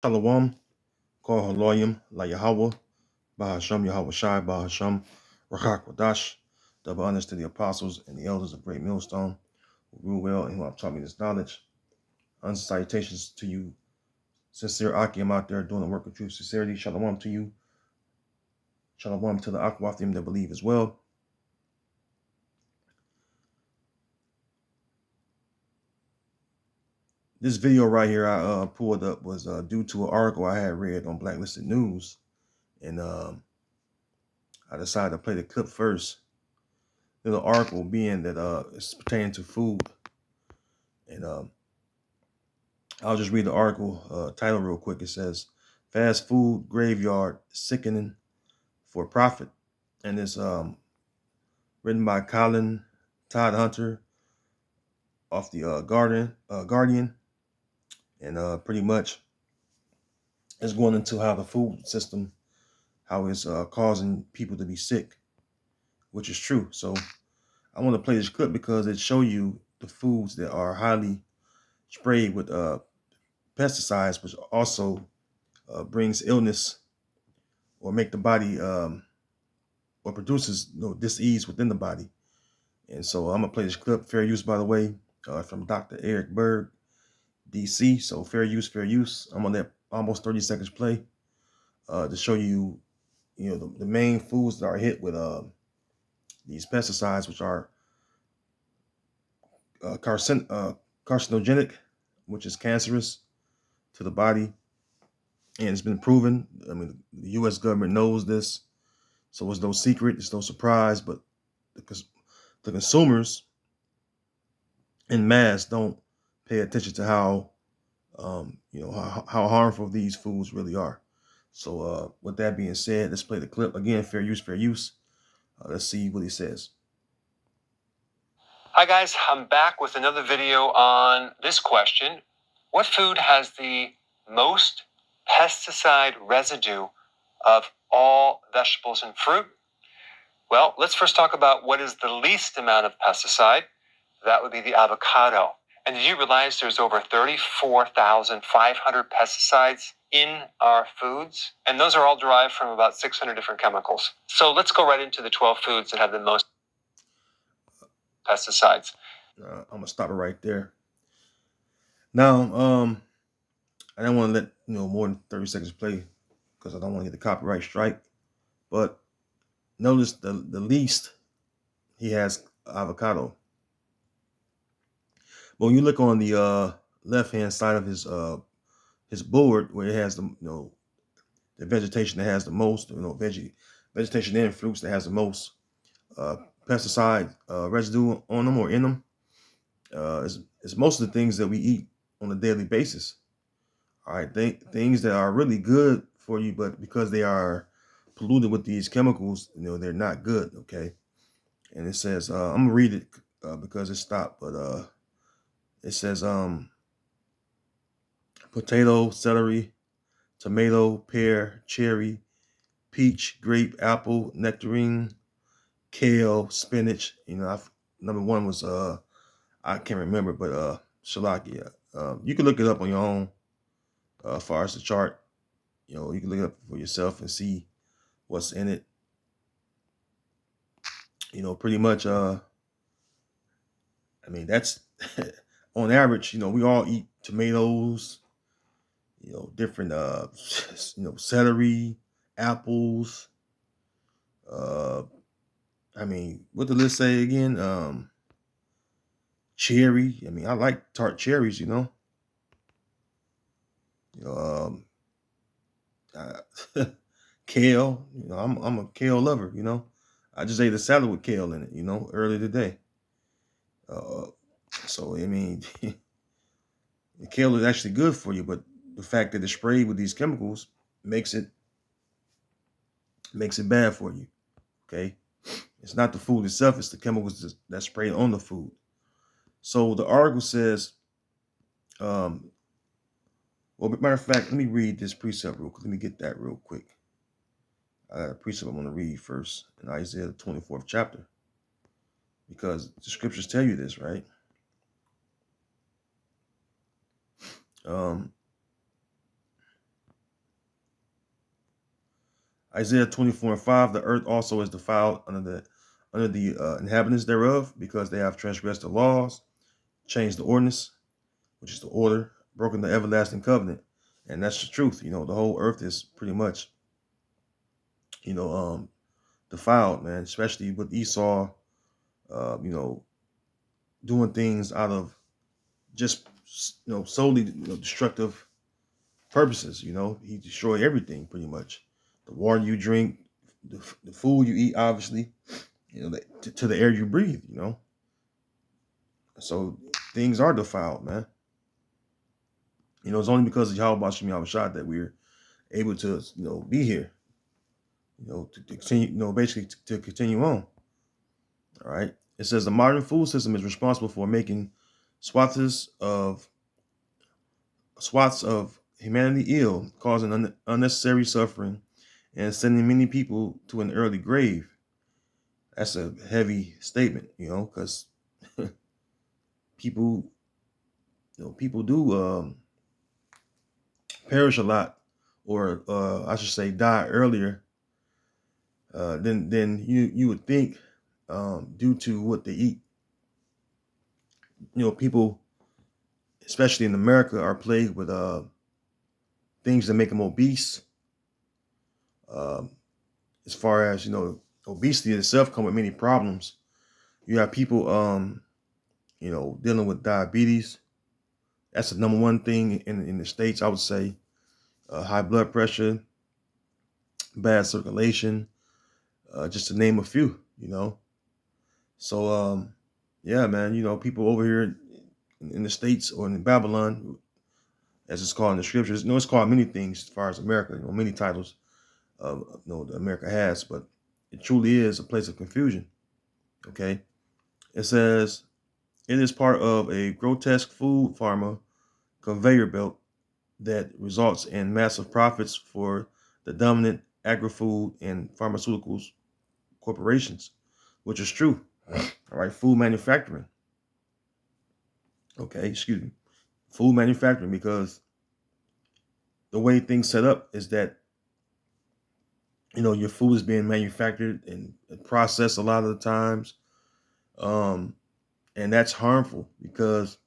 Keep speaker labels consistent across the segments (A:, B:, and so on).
A: Shalom, Kol Haloyim, La Yahweh, Bahasham Yahweh Shai, Bahasham, Rachak Wadash, double honors to the apostles and the elders of Great Millstone, who rule well and who have taught me this knowledge. Salutations to you, sincere Akim out there doing the work of true sincerity. Shalom to you. Shalom to the Akwafim that believe as well. This video right here I pulled up was due to an article I had read on Blacklisted News, and I decided to play the clip first. The article being that it's pertaining to food, and I'll just read the article title real quick. It says, "Fast Food Graveyard Sickening for Profit," and it's written by Colin Todd Hunter off the Guardian, and pretty much it's going into how the food system, how it's causing people to be sick, which is true. So I want to play this clip because it shows you the foods that are highly sprayed with pesticides, which also brings illness or make the body or produces dis-ease within the body. And so I'm gonna play this clip, fair use, by the way, from Dr. Eric Berg, DC. So fair use, fair use. I'm gonna let almost 30 seconds play to show you, the main foods that are hit with these pesticides, which are carcinogenic, which is cancerous to the body, and it's been proven. I mean, the U.S. government knows this, so it's no secret, it's no surprise. But because the consumers in mass don't pay attention to how how harmful these foods really are. So with that being said, let's play the clip again. Fair use, fair use. Let's see what he says.
B: Hi guys, I'm back with another video on this question. What food has the most pesticide residue of all vegetables and fruit? Well, let's first talk about what is the least amount of pesticide. That would be the avocado. And did you realize there's over 34,500 pesticides in our foods? And those are all derived from about 600 different chemicals. So let's go right into the 12 foods that have the most pesticides.
A: I'm gonna stop it right there. Now, I don't want to let more than 30 seconds play because I don't want to get the copyright strike. But notice the least he has avocado. But when you look on the left hand side of his board, where it has the vegetation that has the most, vegetation and fruits that has the most pesticide residue on them or in them, it's most of the things that we eat on a daily basis. All right, things that are really good for you, but because they are polluted with these chemicals, they're not good. Okay, and it says I'm gonna read it because it stopped, but it says potato, celery, tomato, pear, cherry, peach, grape, apple, nectarine, kale, spinach. Number one was I can't remember, but shalakia. You can look it up on your own. As far as the chart, you can look it up for yourself and see what's in it. Pretty much. I mean, that's on average. We all eat tomatoes. Different. Celery, apples. I mean, what did list say again? Cherry. I mean, I like tart cherries. Kale. I'm a kale lover. I just ate a salad with kale in it. Earlier today. So I mean, the kale is actually good for you, but the fact that it's sprayed with these chemicals makes it bad for you. Okay, it's not the food itself; it's the chemicals that's sprayed on the food. So the article says, well, matter of fact, let me read this precept real quick. Let me get that real quick. I got a precept I'm going to read first in Isaiah, the 24th chapter, because the scriptures tell you this, right? Isaiah 24:5, the earth also is defiled under the inhabitants thereof, because they have transgressed the laws, changed the ordinance, which is the order, broken the everlasting covenant. And that's the truth. The whole earth is pretty much, defiled, man, especially with Esau, doing things out of just, solely, destructive purposes. He destroyed everything pretty much. The water you drink, the food you eat, obviously, to the air you breathe, So things are defiled, man. It's only because of Yahweh Shem Yahushua that we're able to, be here, to continue, basically to continue on. All right. It says the modern food system is responsible for making swaths of humanity ill, causing unnecessary suffering, and sending many people to an early grave. That's a heavy statement, because people, people do perish a lot, or I should say, die earlier than you would think, due to what they eat. People, especially in America, are plagued with things that make them obese. As far as obesity itself come with many problems. You have people, dealing with diabetes. That's the number one thing in the States, I would say. High blood pressure, bad circulation, just to name a few. So yeah, man. People over here in the States, or in Babylon, as it's called in the scriptures. It's called many things as far as America. Many titles that America has, but it truly is a place of confusion. Okay, it says it is part of a grotesque food pharma conveyor belt that results in massive profits for the dominant agri-food and pharmaceuticals corporations, which is true. All right, food manufacturing. Okay, excuse me, food manufacturing, because the way things set up is that your food is being manufactured and processed a lot of the times, and that's harmful, because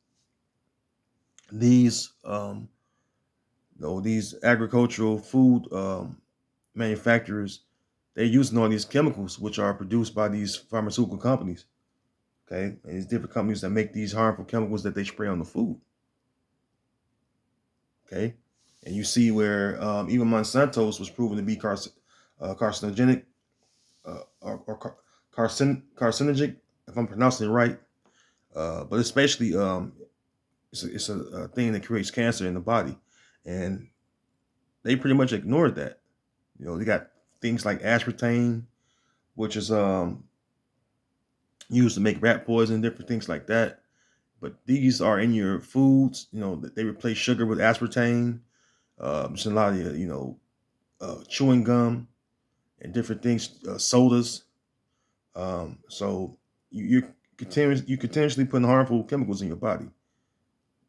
A: these these agricultural food manufacturers, they're using all these chemicals which are produced by these pharmaceutical companies. Okay, and these different companies that make these harmful chemicals that they spray on the food. Okay, and you see where even Monsanto's was proven to be carcinogenic, or carcinogenic, if I'm pronouncing it right. But it's basically it's a thing that creates cancer in the body, and they pretty much ignored that. They got things like aspartame, which is used to make rat poison, different things like that. But these are in your foods. They replace sugar with aspartame. There's a lot of chewing gum and different things, sodas. So you continuously putting harmful chemicals in your body,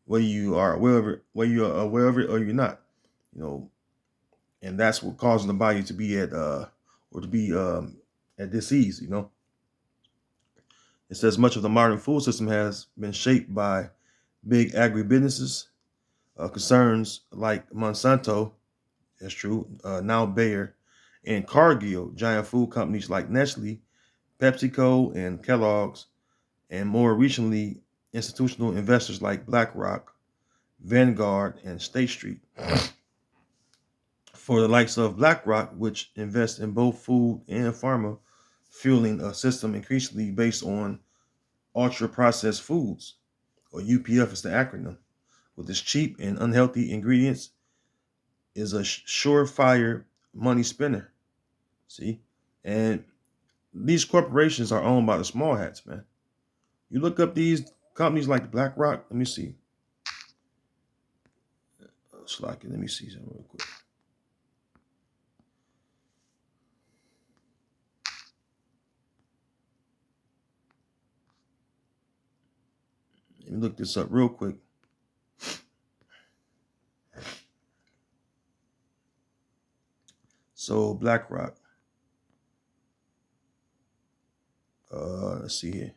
A: whether you are aware of it or you're not. And that's what causes the body to be at disease. It says much of the modern food system has been shaped by big agribusinesses, concerns like Monsanto, that's true, now Bayer, and Cargill, giant food companies like Nestle, PepsiCo, and Kellogg's, and more recently, institutional investors like BlackRock, Vanguard, and State Street. For the likes of BlackRock, which invests in both food and pharma, fueling a system increasingly based on ultra-processed foods, or UPF is the acronym, with its cheap and unhealthy ingredients, is a surefire money spinner. See? And these corporations are owned by the small hats, man. You look up these companies like BlackRock, let me see. Let me see something real quick. Let me look this up real quick. So BlackRock. Let's see here.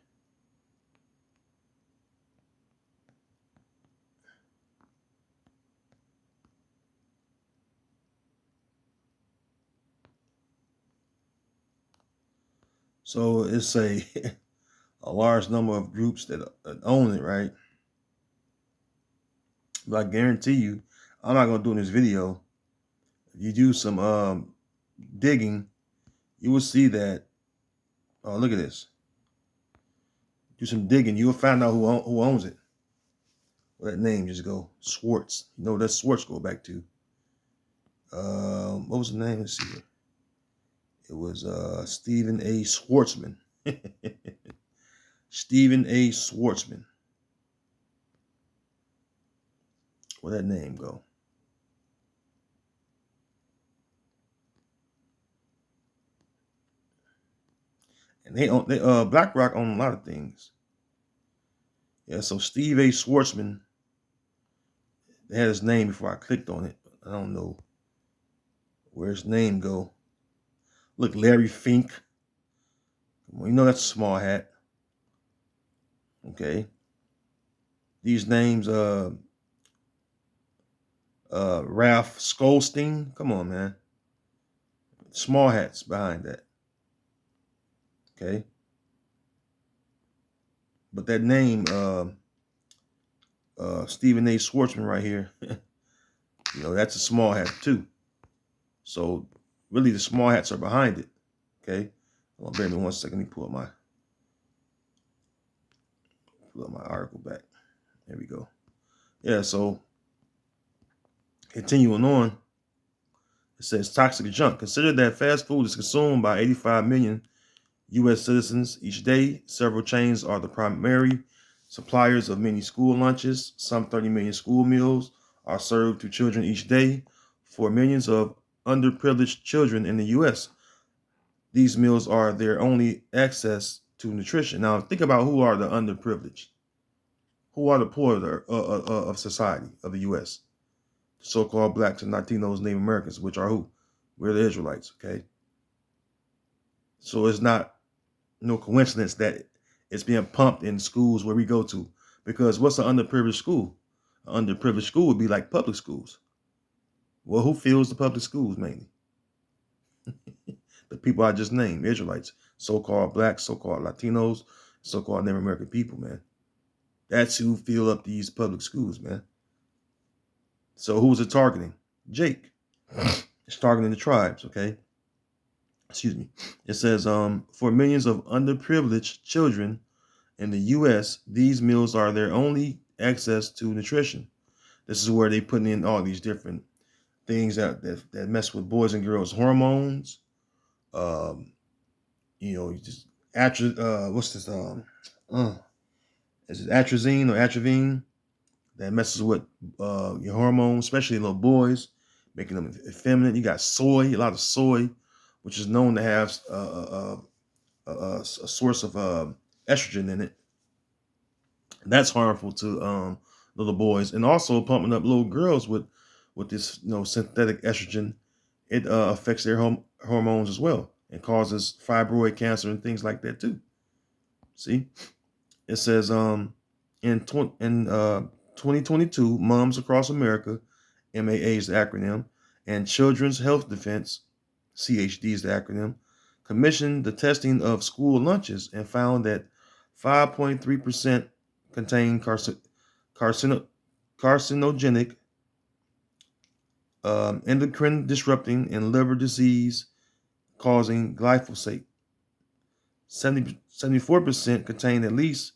A: So it's a large number of groups that own it, right? But I guarantee you, I'm not gonna do in this video. If you do some digging, you will see that. Oh, look at this. Do some digging, you will find out who owns it. Well, that name just go Schwartz. You know what that Schwartz go back to? What was the name? Let's see here. It was Stephen A. Schwartzman. Stephen A. Schwartzman. Where that name go? And they BlackRock own a lot of things. Yeah, so Steve A. Schwartzman. They had his name before I clicked on it. I don't know where his name go. Look, Larry Fink. Well, you know that's a small hat. Okay. These names, Ralph Skolstein. Come on, man. Small hats behind that. Okay. But that name, Stephen A. Schwartzman right here, you know, that's a small hat too. So really the small hats are behind it. Okay. Well, bear with me 1 second. Let me pull up my article back. There we go. Yeah, so continuing on, it says toxic junk. Consider that fast food is consumed by 85 million U.S. citizens each day. Several chains are the primary suppliers of many school lunches. Some 30 million school meals are served to children each day. For millions of underprivileged children in the U.S., these meals are their only access to nutrition. Now, think about who are the underprivileged. Who are the poor of society, of the U.S.? So-called blacks and Latinos, Native Americans, which are who? We're the Israelites, okay? So it's not no coincidence that it's being pumped in schools where we go to. Because what's an underprivileged school? An underprivileged school would be like public schools. Well, who fills the public schools mainly? The people I just named, Israelites, so-called blacks, so-called Latinos, so-called Native American people, man. That's who fill up these public schools, man. So who's it targeting? Jake. It's targeting the tribes, okay? Excuse me. It says, for millions of underprivileged children in the U.S., these meals are their only access to nutrition. This is where they put in all these different things that mess with boys and girls' hormones. You know, just what's this? Is it atrazine or atravine that messes with your hormones, especially little boys, making them effeminate. You got soy, a lot of soy, which is known to have a source of estrogen in it. That's harmful to little boys, and also pumping up little girls with this synthetic estrogen. It affects their hormones as well and causes fibroid cancer and things like that too. See, it says in 2022, moms across America, MAA is the acronym, and Children's Health Defense, CHD is the acronym, commissioned the testing of school lunches and found that 5.3% contain carcinogenic, endocrine disrupting, and liver disease causing glyphosate. 74% contain at least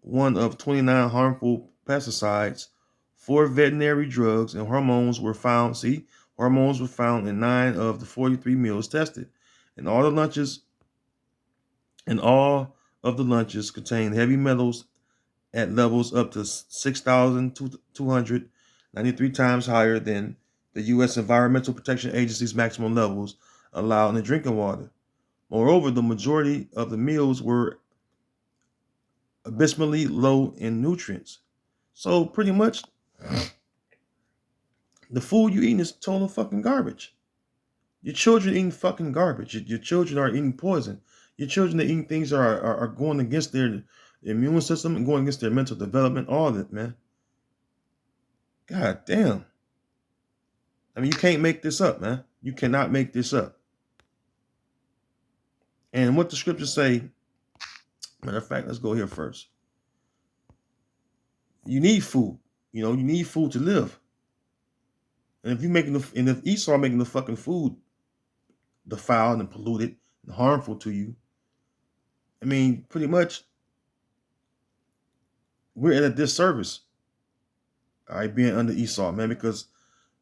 A: one of 29 harmful pesticides. 4 veterinary drugs and hormones were found. See, hormones were found in 9 of the 43 meals tested. And all of the lunches contain heavy metals at levels up to 6,293 times higher than the U.S. Environmental Protection Agency's maximum levels allowed in the drinking water. Moreover, the majority of the meals were abysmally low in nutrients. So pretty much the food you eating is total fucking garbage. Your children eating fucking garbage. Your children are eating poison. Your children are eating things that are going against their immune system and going against their mental development. All of it, man. God damn. I mean, you can't make this up, man. You cannot make this up. And what the scriptures say, matter of fact, let's go here first. You need food. You need food to live. And if Esau making the fucking food defiled and polluted and harmful to you, I mean, pretty much we're at a disservice. All right, being under Esau, man, because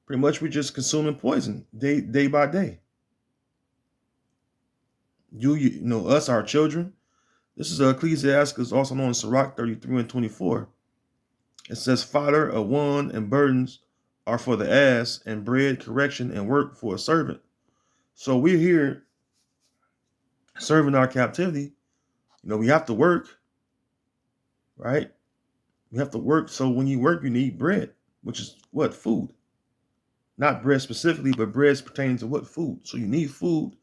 A: pretty much we're just consuming poison day by day. You know, us, our children. This is Ecclesiastes, also known as Sirach 33 and 24. It says, fodder, a wand, and burdens are for the ass, and bread, correction, and work for a servant. So we're here serving our captivity. We have to work, right? We have to work. So when you work, you need bread, which is what? Food. Not bread specifically, but bread pertains to what? Food. So you need food.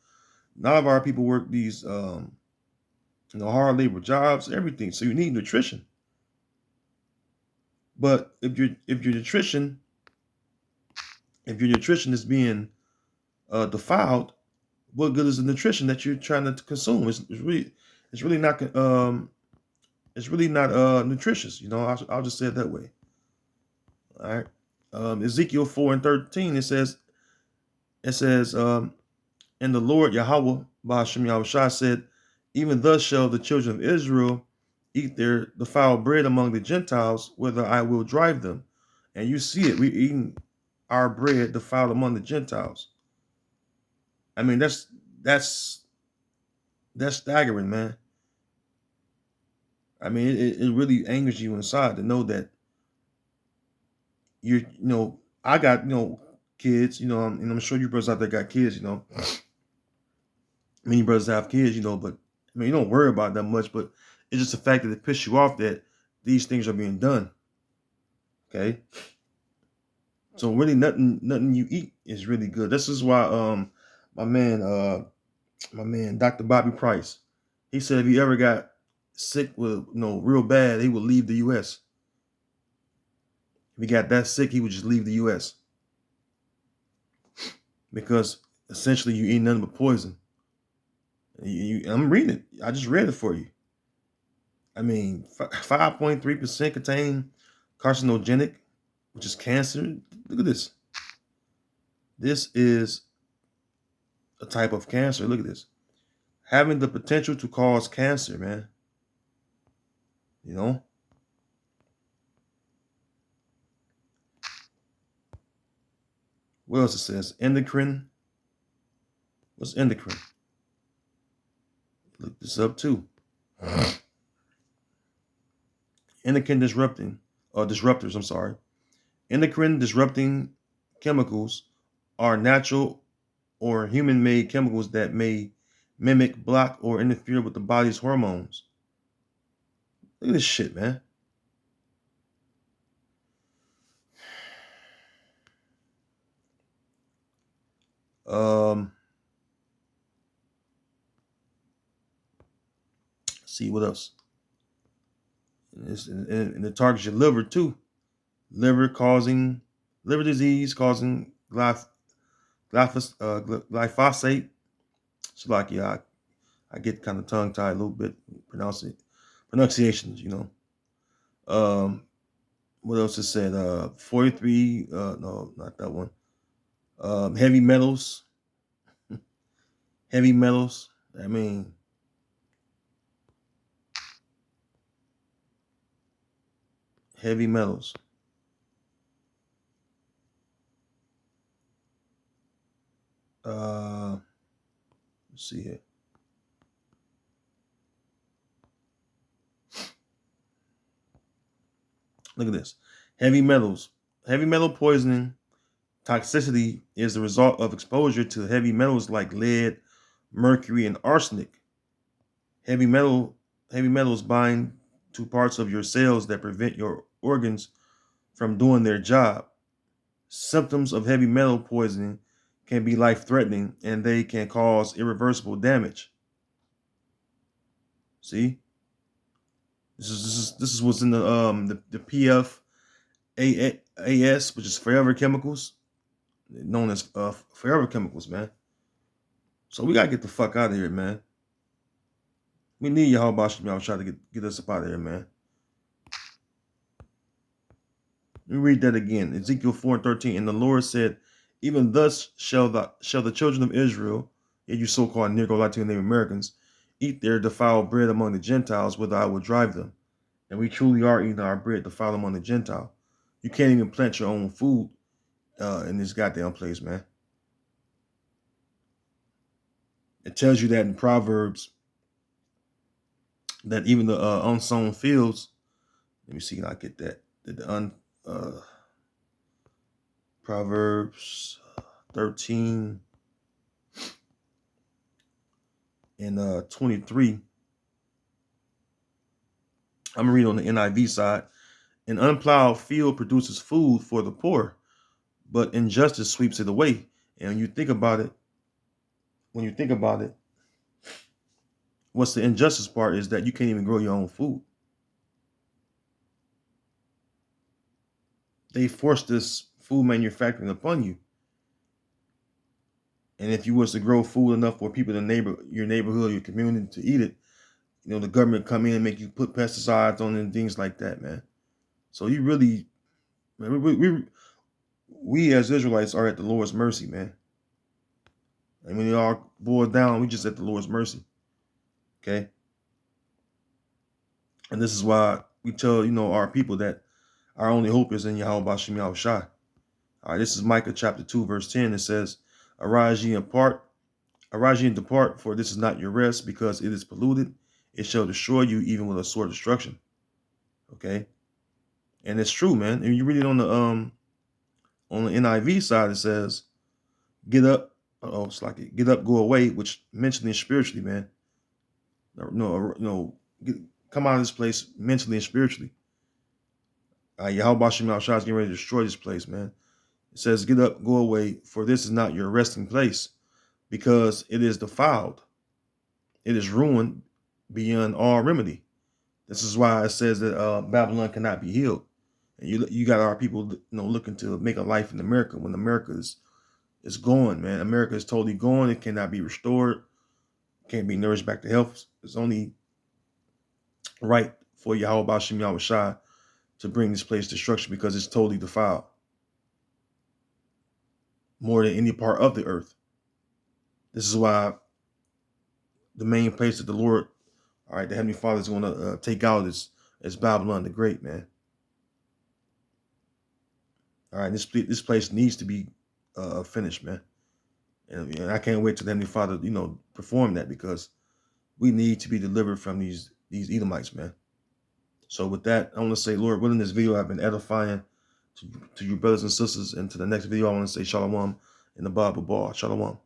A: A lot of our people work these hard labor jobs, everything. So you need nutrition. But if your nutrition is being defiled, what good is the nutrition that you're trying to consume? It's really not nutritious. I'll just say it that way. All right. Ezekiel 4 and 13, it says, and the Lord Yahweh Ba'ashem Yahushua said, even thus shall the children of Israel eat their defiled bread among the Gentiles, whither I will drive them. And you see it, we're eating our bread defiled among the Gentiles. I mean, that's staggering, man. I mean, it really angers you inside to know that I got, kids, and I'm sure you brothers out there got kids, Many brothers have kids, but I mean, you don't worry about that much, but it's just the fact that it pisses you off that these things are being done. Okay. So really nothing you eat is really good. This is why my man Dr. Bobby Price, he said if he ever got sick with real bad, he would leave the US. If he got that sick, he would just leave the US. Because essentially you eat nothing but poison. I'm reading it. I just read it for you. I mean, 5.3% contain carcinogenic, which is cancer. Look at this. This is a type of cancer. Look at this. Having the potential to cause cancer, man. What else it says? Endocrine. What's endocrine? Look this up too. Endocrine disruptors, I'm sorry. Endocrine disrupting chemicals are natural or human-made chemicals that may mimic, block, or interfere with the body's hormones. Look at this shit, man. See what else? And it targets your liver too. Liver disease causing glyphosate. It's like, yeah, I get kind of tongue tied a little bit pronunciations. What else it said? 43. No, not that one. Heavy metals. Heavy metals. I mean, heavy metals. Let's see here. Look at this. Heavy metals. Heavy metal poisoning toxicity is the result of exposure to heavy metals like lead, mercury, and arsenic. Heavy metals bind to parts of your cells that prevent your organs from doing their job. Symptoms of heavy metal poisoning can be life-threatening, and they can cause irreversible damage. See, this is what's in the PFAS, which is forever chemicals, known as forever chemicals, man. So we gotta get the fuck out of here, man. We need Yahweh Shem try to get us up out of here, man. Let me read that again. Ezekiel 4:13. And the Lord said, even thus shall the children of Israel, yet you so-called Negro Latino Native Americans, eat their defiled bread among the Gentiles, whither I will drive them. And we truly are eating our bread defiled among the Gentile. You can't even plant your own food in this goddamn place, man. It tells you that in Proverbs that even the unsown fields. Let me see, can I get that? Proverbs 13 and 23. I'm gonna read on the NIV side. An unplowed field produces food for the poor, but injustice sweeps it away. And when you think about it, what's the injustice part is that you can't even grow your own food. They force this food manufacturing upon you. And if you was to grow food enough for people in your neighborhood, your community to eat it, the government come in and make you put pesticides on it and things like that, man. So you really, man, we as Israelites are at the Lord's mercy, man. And when it all boils down, we just at the Lord's mercy. Okay. And this is why we tell, our people that our only hope is in Yahweh Shem Yahushai. All right, this is Micah chapter 2, verse 10. It says, Arise ye and depart, for this is not your rest, because it is polluted. It shall destroy you even with a sword of destruction. Okay. And it's true, man. And you read it on the NIV side, it says, get up, get up, go away, which mentally and spiritually, man. Come out of this place mentally and spiritually. Yahweh Shem Yahushua is getting ready to destroy this place, man. It says, get up, go away, for this is not your resting place, because it is defiled. It is ruined beyond all remedy. This is why it says that Babylon cannot be healed. And you got our people, looking to make a life in America when America is gone, man. America is totally gone. It cannot be restored. Can't be nourished back to health. It's only right for Yahweh Shem Yahushua to bring this place to destruction, because it's totally defiled. More than any part of the earth. This is why the main place that the Lord, the Heavenly Father, is going to take out is Babylon the Great, man. All right, this place needs to be finished, man. And I can't wait till the Heavenly Father, perform that, because we need to be delivered from these Edomites, man. So with that, I want to say, Lord willing, this video I've been edifying to you brothers and sisters. And to the next video, I want to say Shalom in the Bible Bar. Shalom.